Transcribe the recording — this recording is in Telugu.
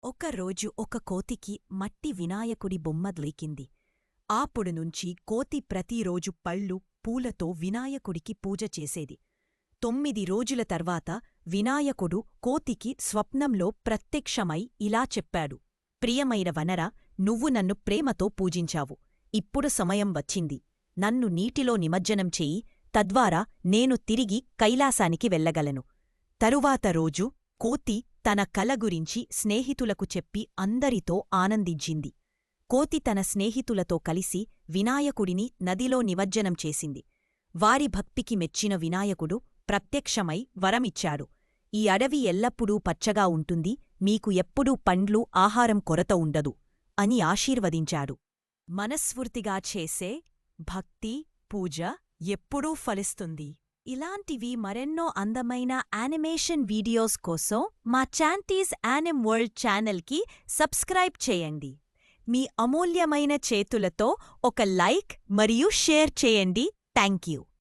ఒకరోజు ఒక కోతికి మట్టి వినాయకుడి బొమ్మ దొరికింది. అప్పుడునుంచి కోతి ప్రతిరోజు పళ్ళు, పూలతో వినాయకుడికి పూజ చేసేది. 9 రోజుల తర్వాత వినాయకుడు కోతికి స్వప్నంలో ప్రత్యక్షమై ఇలా చెప్పాడు: ప్రియమైన వనరా, నువ్వు నన్ను ప్రేమతో పూజించావు. ఇప్పుడు సమయం వచ్చింది. నన్ను నీటిలో నిమజ్జనం చెయ్యి, తద్వారా నేను తిరిగి కైలాసానికి వెళ్ళగలను. తరువాత రోజు కోతి తన కల గురించి స్నేహితులకు చెప్పి అందరితో ఆనందించింది. కోతి తన స్నేహితులతో కలిసి వినాయకుడిని నదిలో నిమజ్జనం చేసింది. వారి భక్తికి మెచ్చిన వినాయకుడు ప్రత్యక్షమై వరమిచ్చాడు: ఈ అడవి ఎల్లప్పుడూ పచ్చగా ఉంటుంది, మీకు ఎప్పుడూ పండ్లు, ఆహారం కొరత ఉండదు అని ఆశీర్వదించాడు. మనస్ఫూర్తిగా చేసే భక్తి, పూజ ఎప్పుడూ ఫలిస్తుంది. ఇలాంటివి మరెన్నో అందమైన యానిమేషన్ వీడియోస్ కోసం మా చాంటీస్ యానిమ్ వరల్డ్ ఛానల్కి సబ్స్క్రైబ్ చేయండి. మీ అమూల్యమైన చేతులతో ఒక లైక్ మరియు షేర్ చేయండి. Thank you.